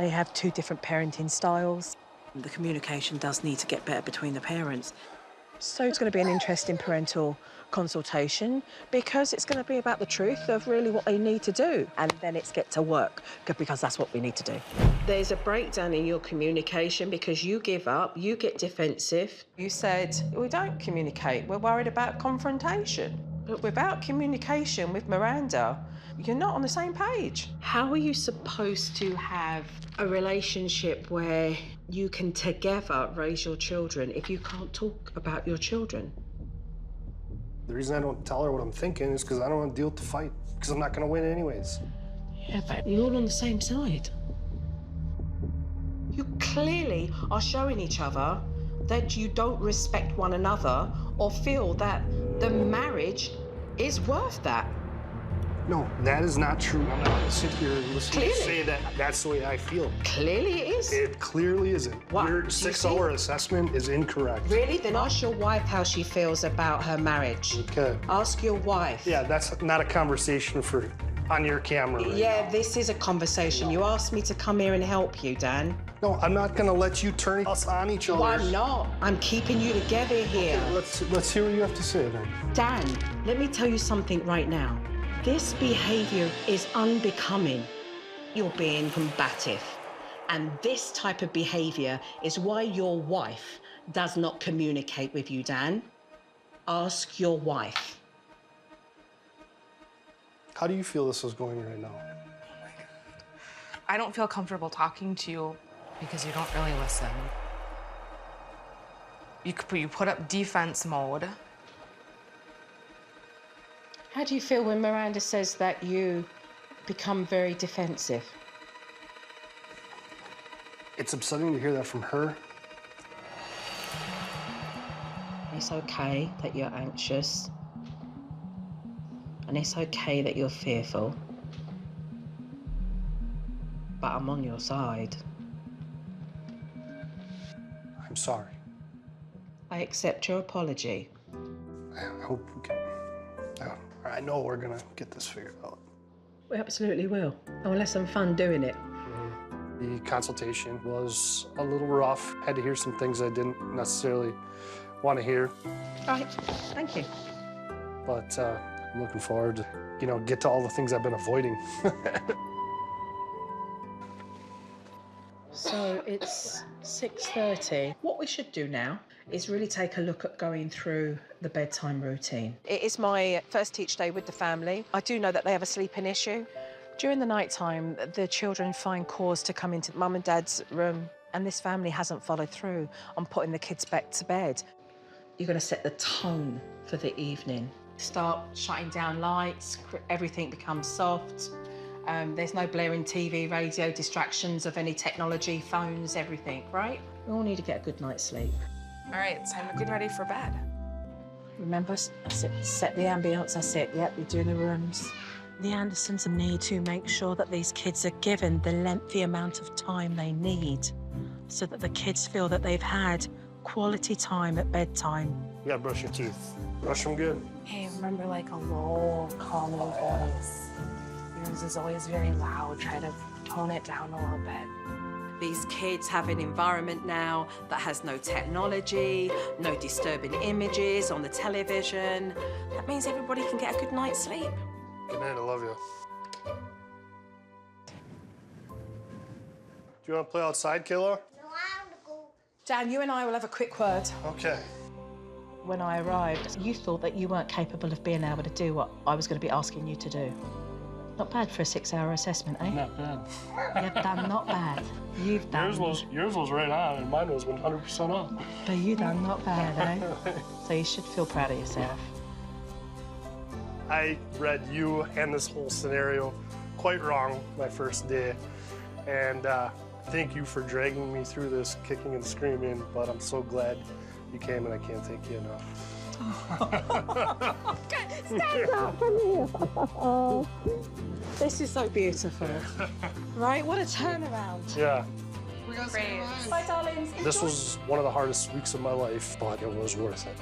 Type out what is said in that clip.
They have two different parenting styles. The communication does need to get better between the parents. So it's going to be an interesting parental consultation because it's going to be about the truth of really what they need to do, and then it's get to work because that's what we need to do. There's a breakdown in your communication because you give up, you get defensive. You said, we don't communicate, we're worried about confrontation. But without communication with Miranda, you're not on the same page. How are you supposed to have a relationship where you can together raise your children if you can't talk about your children? The reason I don't tell her what I'm thinking is because I don't want to deal with the fight, because I'm not going to win anyways. Yeah, but you're all on the same side. You clearly are showing each other that you don't respect one another or feel that the marriage is worth that. No, that is not true. I'm not going to sit here and listen to you Clearly. say that that's the way I feel. Clearly it is. It clearly isn't. What? Your Do you 6-hour see? assessment is incorrect. Really? Then ask your wife how she feels about her marriage. Okay. Ask your wife. Yeah, that's not a conversation for on your camera right Yeah, now. this is a conversation. You asked me to come here and help you, Dan. No, I'm not going to let you turn us on each other. Why not? I'm keeping you together here. Let's hear what you have to say then. Dan, let me tell you something right now. This behavior is unbecoming. You're being combative. And this type of behavior is why your wife does not communicate with you, Dan. Ask your wife. How do you feel this is going right now? I don't feel comfortable talking to you because you don't really listen. You put up defense mode. How do you feel when Miranda says that you become very defensive? It's upsetting to hear that from her. It's okay that you're anxious. And it's okay that you're fearful. But I'm on your side. I'm sorry. I accept your apology. I hope we can. I know we're gonna get this figured out. We absolutely will. I will have some fun doing it. The consultation was a little rough. Had to hear some things I didn't necessarily want to hear. All right, thank you. But I'm looking forward to, get to all the things I've been avoiding. So it's 6:30. What we should do now is really take a look at going through the bedtime routine. It is my first teach day with the family. I do know that they have a sleeping issue. During the night time, the children find cause to come into mum and dad's room, and this family hasn't followed through on putting the kids back to bed. You're going to set the tone for the evening. Start shutting down lights, everything becomes soft. There's no blaring TV, radio, distractions of any technology, phones, everything, right? We all need to get a good night's sleep. All right, it's time to get ready for bed. Remember, set the ambience, that's it. Yep, you're doing the rooms. The Andersens need to make sure that these kids are given the lengthy amount of time they need so that the kids feel that they've had quality time at bedtime. You gotta brush your teeth. Brush them good. Hey, remember like a low, calming voice. Yours is always very loud. Try to tone it down a little bit. These kids have an environment now that has no technology, no disturbing images on the television. That means everybody can get a good night's sleep. Good night, I love you. Do you want to play outside, Kayla? No, I want to go. Dan, you and I will have a quick word. Okay. When I arrived, you thought that you weren't capable of being able to do what I was going to be asking you to do. Not bad for a 6-hour assessment, eh? Not bad. You've done not bad. You've done... Yours was right on, and mine was 100% off. But you done not bad, eh? So you should feel proud of yourself. I read you and this whole scenario quite wrong my first day, and thank you for dragging me through this kicking and screaming, but I'm so glad you came, and I can't thank you enough. Stand up for me. This is so beautiful. Right? What a turnaround. Yeah. Great. Bye, darlings. This was one of the hardest weeks of my life, but it was worth it.